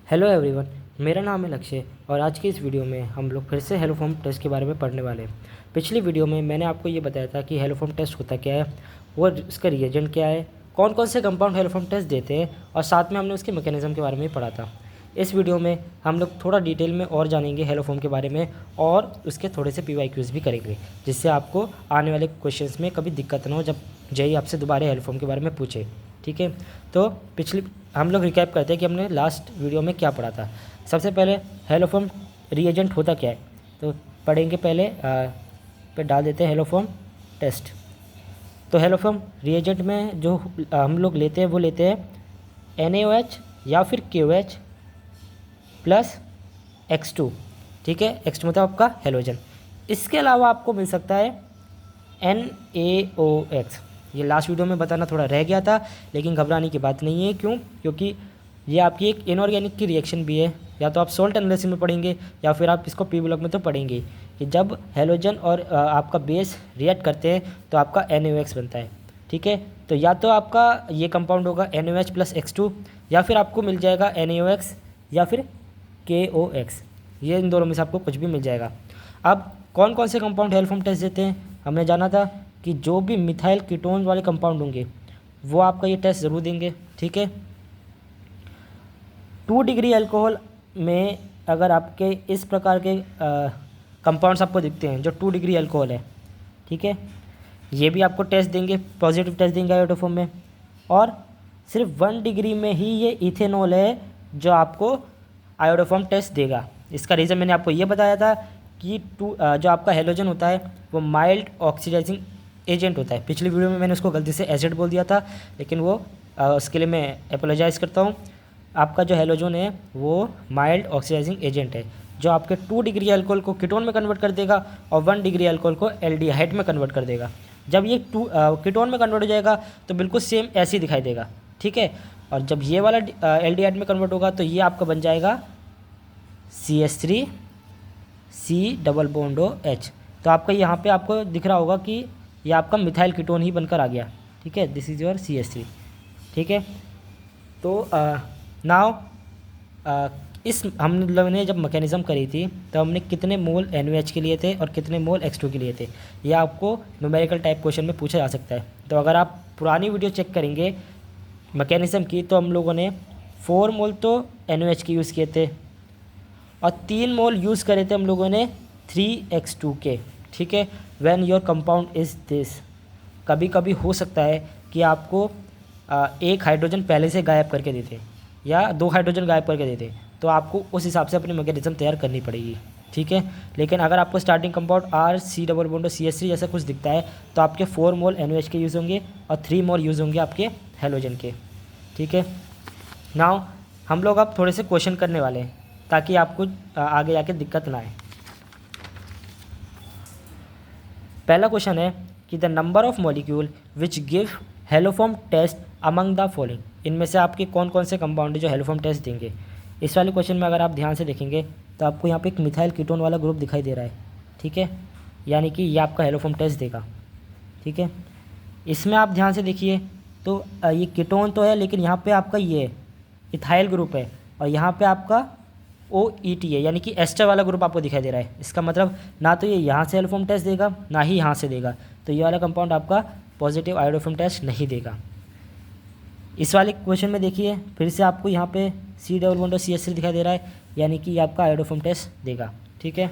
Hello everyone, मेरा नाम है लक्ष्य और आज की इस वीडियो में हम लोग फिर से हेलोफॉर्म टेस्ट के बारे में पढ़ने वाले हैं। पिछली वीडियो में मैंने आपको ये बताया था कि हेलोफॉर्म टेस्ट होता क्या है, वो उसका रिएजेंट क्या है, कौन कौन से कंपाउंड हेलोफॉर्म टेस्ट देते हैं और साथ में हमने उसके मैकेनिज्म के बारे में पढ़ा था। इस वीडियो में हम लोग थोड़ा डिटेल में और जानेंगे हेलोफॉर्म के बारे में और उसके थोड़े से PYQs भी करेंगे, जिससे आपको आने वाले क्वेश्चंस में कभी दिक्कत ना हो जब जेई आपसे दोबारा हेलोफॉर्म के बारे में पूछे। ठीक है, तो पिछली हम लोग रिकैप करते हैं कि हमने लास्ट वीडियो में क्या पढ़ा था। सबसे पहले हेलोफॉर्म रिएजेंट होता क्या है, तो पढ़ेंगे पहले पे डाल देते हैं हेलोफॉर्म टेस्ट। तो हेलोफॉर्म रिएजेंट में जो हम लोग लेते हैं वो लेते हैं NaOH या फिर KOH प्लस X2। ठीक है, X2 मतलब आपका हेलोजन। इसके अलावा आपको मिल सकता है NaOX। ये लास्ट वीडियो में बताना थोड़ा रह गया था, लेकिन घबराने की बात नहीं है। क्यों? क्योंकि ये आपकी एक इनऑर्गेनिक की रिएक्शन भी है। या तो आप सोल्ट एनालिसिस में पढ़ेंगे या फिर आप इसको पी ब्लॉक में तो पढ़ेंगे कि जब हेलोजन और आपका बेस रिएक्ट करते हैं तो आपका NaOX बनता है। ठीक है, तो या तो आपका ये कंपाउंड होगा NaOH प्लस X2 या फिर आपको मिल जाएगा NaOX या फिर KOX। ये इन दोनों में से आपको कुछ भी मिल जाएगा। अब कौन कौन से कंपाउंड हेलोफॉर्म टेस्ट देते हैं, हमने जाना था कि जो भी मिथाइल कीटोन वाले कंपाउंड होंगे वो आपका ये टेस्ट ज़रूर देंगे। ठीक है, 2 डिग्री अल्कोहल में अगर आपके इस प्रकार के कंपाउंड्स आपको दिखते हैं जो 2 डिग्री अल्कोहल है, ठीक है, ये भी आपको टेस्ट देंगे, पॉजिटिव टेस्ट देंगे आयोडोफॉर्म में। और सिर्फ 1 डिग्री में ही ये इथेनॉल है जो आपको आयोडोफॉर्म टेस्ट देगा। इसका रीज़न मैंने आपको ये बताया था कि जो आपका हेलोजन होता है वो माइल्ड ऑक्सीडाइजिंग एजेंट होता है। पिछली वीडियो में मैंने उसको गलती से एसिड बोल दिया था, लेकिन वो उसके लिए मैं अपोलोजाइज़ करता हूँ। आपका जो हेलोजन है वो माइल्ड ऑक्सीडाइजिंग एजेंट है जो आपके 2 डिग्री अल्कोहल को कीटोन में कन्वर्ट कर देगा और 1 डिग्री अल्कोहल को एल्डिहाइड में कन्वर्ट कर देगा। जब ये कीटोन में कन्वर्ट हो जाएगा तो बिल्कुल सेम ऐसे ही दिखाई देगा। ठीक है, और जब ये वाला एल्डिहाइड में कन्वर्ट होगा तो ये आपका बन जाएगा CH3 C double bond OH। तो आपका यहाँ पे आपको दिख रहा होगा कि ये आपका मिथाइल कीटोन ही बनकर आ गया। ठीक है, दिस इज़ योर CH3। ठीक है, तो नाउ इस हम लोगों ने जब मैकेनिज़्म करी थी तो हमने कितने मोल NaOH के लिए थे और कितने मोल X2 के लिए थे, यह आपको न्यूमेरिकल टाइप क्वेश्चन में पूछा जा सकता है। तो अगर आप पुरानी वीडियो चेक करेंगे मैकेनिज़्म की तो हम लोगों ने 4 मोल तो NaOH के यूज़ किए थे और 3 मोल यूज़ करे थे हम लोगों ने 3X2 के। ठीक है, when your compound is this, कभी कभी हो सकता है कि आपको एक हाइड्रोजन पहले से गायब करके देते या 2 हाइड्रोजन गायब करके देते, तो आपको उस हिसाब से अपनी मैकेनिज्म तैयार करनी पड़ेगी। ठीक है, लेकिन अगर आपको starting compound RC double bond CH3 जैसा कुछ दिखता है तो आपके 4 मोल NaOH के यूज़ होंगे और 3 मोल यूज़ होंगे आपके हेलोजन के। ठीक है, नाउ हम लोग अब थोड़े से क्वेश्चन करने वाले हैं ताकि आपको आगे जाके दिक्कत ना आए। पहला क्वेश्चन है कि the number of molecule which give haloform test among the following, इनमें से आपके कौन कौन से कंपाउंड जो हेलोफॉर्म टेस्ट देंगे। इस वाले क्वेश्चन में अगर आप ध्यान से देखेंगे तो आपको यहाँ पे एक मिथाइल कीटोन वाला ग्रुप दिखाई दे रहा है। ठीक है, यानी कि ये आपका हेलोफॉर्म टेस्ट देगा। ठीक है, इसमें आप ध्यान से देखिए तो ये कीटोन तो है, लेकिन यहाँ पे आपका ये इथाइल ग्रुप है और यहाँ पे आपका OET है, यानी कि एस्टर वाला ग्रुप आपको दिखाई दे रहा है। इसका मतलब ना तो ये यहाँ से हेलोफॉर्म टेस्ट देगा ना ही यहाँ से देगा, तो ये वाला कंपाउंड आपका पॉजिटिव आयोडोफॉर्म टेस्ट नहीं देगा। इस वाले क्वेश्चन में देखिए फिर से आपको यहाँ पे C डबल बॉन्ड CH3 दिखाई दे रहा है, यानी कि ये आपका आयोडोफॉर्म टेस्ट देगा। ठीक है,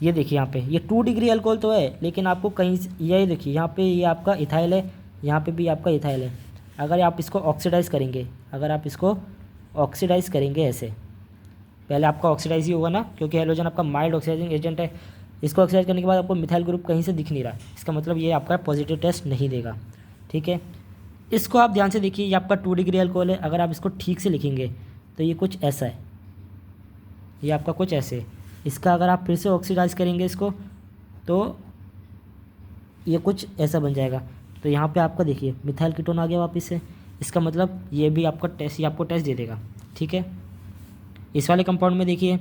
ये देखिए यहाँ पे ये 2 डिग्री अल्कोहल तो है, लेकिन आपको कहीं यही देखिए यहाँ पे ये आपका इथाइल है, यहाँ पे भी आपका इथाइल है। अगर आप इसको ऑक्सीडाइज़ करेंगे, अगर आप इसको ऑक्सीडाइज़ करेंगे ऐसे, पहले आपका ऑक्सीडाइज ही होगा ना, क्योंकि हेलोजन आपका माइल्ड ऑक्सीडाइजिंग एजेंट है। इसको ऑक्सीडाइज करने के बाद आपको मिथाइल ग्रुप कहीं से दिख नहीं रहा, इसका मतलब ये आपका पॉजिटिव टेस्ट नहीं देगा। ठीक है, इसको आप ध्यान से देखिए, ये आपका 2 डिग्री अल्कोहल है। अगर आप इसको ठीक से लिखेंगे तो ये कुछ ऐसा है, ये आपका कुछ ऐसे। इसका अगर आप फिर से ऑक्सीडाइज करेंगे इसको तो ये कुछ ऐसा बन जाएगा। तो यहाँ पे आपका देखिए मिथाइल कीटोन आ गया वापस से, इसका मतलब ये भी आपका टेस्ट, ये आपको टेस्ट दे देगा। ठीक है, इस वाले कंपाउंड में देखिए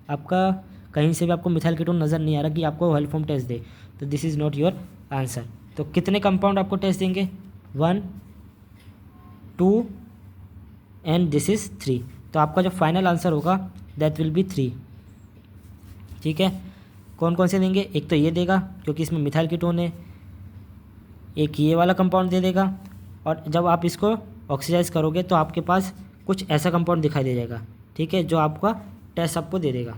आपका कहीं से भी आपको मिथाइल कीटोन नज़र नहीं आ रहा कि आपको हेलोफॉर्म टेस्ट दे, तो this is not your answer. तो कितने कंपाउंड आपको टेस्ट देंगे, 1 2 एंड दिस इज़ 3। तो आपका जो फाइनल आंसर होगा दैट विल बी 3। ठीक है, कौन कौन से देंगे, एक तो ये देगा क्योंकि इसमें मिथाइल कीटोन है, एक ये वाला कंपाउंड दे देगा, और जब आप इसको ऑक्सीडाइज करोगे तो आपके पास कुछ ऐसा कंपाउंड दिखाई दे जाएगा। ठीक है, जो आपका टेस्ट आपको दे देगा।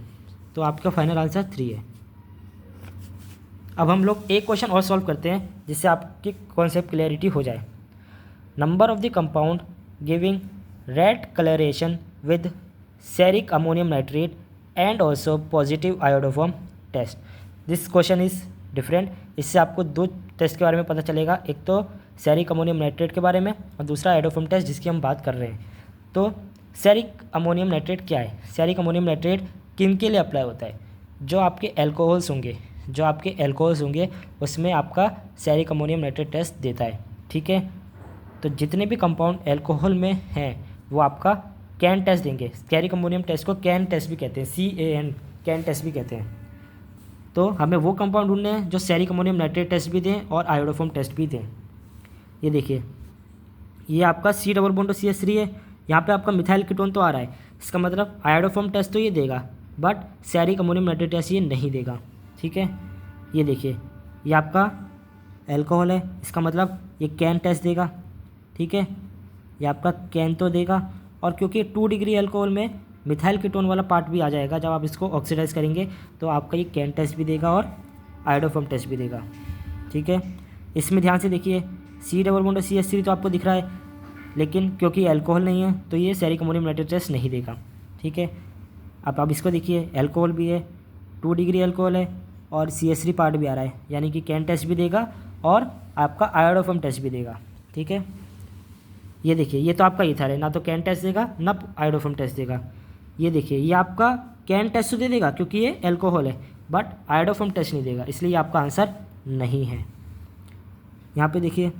तो आपका फाइनल आंसर 3 है। अब हम लोग एक क्वेश्चन और सॉल्व करते हैं जिससे आपकी कॉन्सेप्ट क्लियरिटी हो जाए। Number of the compound giving red coloration with ceric ammonium nitrate and also positive iodoform test. This question is different. इससे आपको 2 टेस्ट के बारे में पता चलेगा, एक तो सेरिक अमोनियम नाइट्रेट के बारे में और दूसरा आयोडोफॉर्म टेस्ट जिसकी हम बात कर रहे हैं। तो सेरिक अमोनियम नाइट्रेट क्या है? सेरिक अमोनियम नाइट्रेट किन के लिए अप्लाई होता है? जो आपके एल्कोहल्स होंगे उसमें आपका सेरिक अमोनियम नाइट्रेट टेस्ट देता है। ठीक है, तो जितने भी कंपाउंड एल्कोहल में हैं वो आपका कैन टेस्ट देंगे। सेरिक अमोनियम टेस्ट को कैन टेस्ट भी कहते हैं, CAN, कैन टेस्ट भी कहते हैं। तो हमें वो कंपाउंड ढूंढने हैं जो सेरिक अमोनियम नाइट्रेट टेस्ट भी दें और आयोडोफॉर्म टेस्ट भी दें। ये देखिए, ये आपका C डबल बॉन्ड CH3 है, यहाँ पे आपका मिथाइल कीटोन तो आ रहा है, इसका मतलब आयोडोफॉर्म टेस्ट तो ये देगा but ceric ammonium nitrate test ये नहीं देगा। ठीक है, ये देखिए, ये आपका एल्कोहल है, इसका मतलब ये कैन टेस्ट देगा। ठीक है, ये आपका कैन तो देगा, और क्योंकि 2 डिग्री एल्कोहल में मिथाइल कीटोन वाला पार्ट भी आ जाएगा, जब आप इसको ऑक्सीडाइज करेंगे तो आपका ये कैन टेस्ट भी देगा और आयोडोफॉर्म टेस्ट भी देगा। ठीक है, इसमें ध्यान से देखिए, C डबल बॉन्ड CH3 तो आपको दिख रहा है, लेकिन क्योंकि अल्कोहल नहीं है तो ये सेरिक अमोनियम नाइट्रेट टेस्ट नहीं देगा। ठीक है, अब आप इसको देखिए, अल्कोहल भी है, 2 डिग्री अल्कोहल है और CH3 पार्ट भी आ रहा है, यानी कि कैन टेस्ट भी देगा और आपका आयोडोफॉर्म टेस्ट भी देगा। ठीक है, ये देखिए, ये तो आपका ईथर है, ना तो कैन टेस्ट देगा ना आयोडोफॉर्म टेस्ट देगा। ये देखिए, ये आपका कैन टेस्ट तो दे देगा क्योंकि ये एल्कोहल है, बट आयोडोफॉर्म टेस्ट नहीं देगा, इसलिए आपका आंसर नहीं है। यहाँ पे देखिए,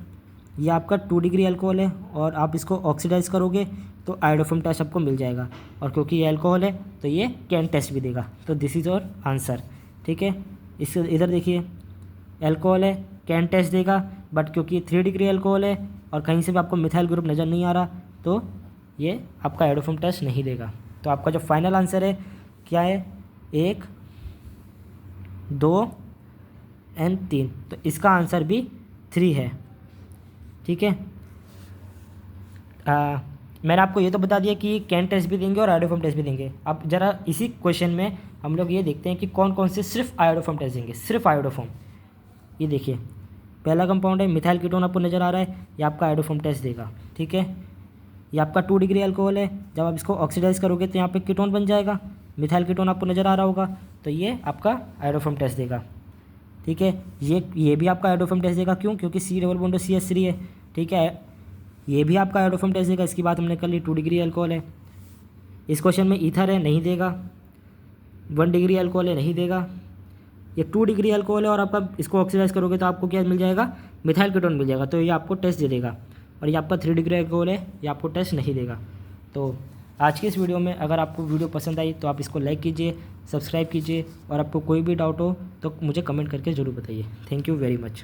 ये आपका 2 डिग्री अल्कोहल है और आप इसको ऑक्सीडाइज करोगे तो आयोडोफॉर्म टेस्ट आपको मिल जाएगा, और क्योंकि ये अल्कोहल है तो ये कैन टेस्ट भी देगा। तो दिस इज़ और आंसर। ठीक है, इस इधर देखिए, अल्कोहल है, कैन टेस्ट देगा, बट क्योंकि 3 डिग्री अल्कोहल है और कहीं से भी आपको मिथाइल ग्रुप नज़र नहीं आ रहा तो ये आपका आयोडोफॉर्म टेस्ट नहीं देगा। तो आपका जो फाइनल आंसर है क्या है? 1, 2 और 3। तो इसका आंसर भी 3 है। ठीक है, मैंने आपको ये तो बता दिया कि कैन टेस्ट भी देंगे और आयोडोफॉर्म टेस्ट भी देंगे। अब ज़रा इसी क्वेश्चन में हम लोग ये देखते हैं कि कौन कौन से सिर्फ आयोडोफॉर्म टेस्ट देंगे, सिर्फ आयोडोफॉर्म। ये देखिए, पहला कंपाउंड है मिथाइल कीटोन, आपको नज़र आ रहा है, ये आपका आयोडोफॉर्म टेस्ट देगा। ठीक है, ये आपका 2 डिग्री अल्कोहल है, जब आप इसको ऑक्सीडाइज करोगे तो यहाँ पे कीटोन बन जाएगा, मिथाइल कीटोन आपको नज़र आ रहा होगा, तो ये आपका आयोडोफॉर्म टेस्ट देगा। ठीक है, ये भी आपका आयोडोफॉर्म टेस्ट देगा, क्यों? क्योंकि C डबल बॉन्ड CH3 है। ठीक है, ये भी आपका आयोडोफॉर्म टेस्ट देगा, इसकी बात हमने कर ली, 2 डिग्री अल्कोहल है। इस क्वेश्चन में ईथर है, नहीं देगा। 1 डिग्री अल्कोहल है, नहीं देगा। ये 2 डिग्री अल्कोहल है और आपका इसको ऑक्सीडाइज करोगे तो आपको क्या मिल जाएगा? मिथाइल कीटोन मिल जाएगा, तो ये आपको टेस्ट दे देगा। और ये आपका 3 डिग्री अल्कोहल है, ये आपको टेस्ट नहीं देगा। तो आज की इस वीडियो में अगर आपको वीडियो पसंद आई तो आप इसको लाइक कीजिए, सब्सक्राइब कीजिए, और आपको कोई भी डाउट हो तो मुझे कमेंट करके ज़रूर बताइए। Thank you very much.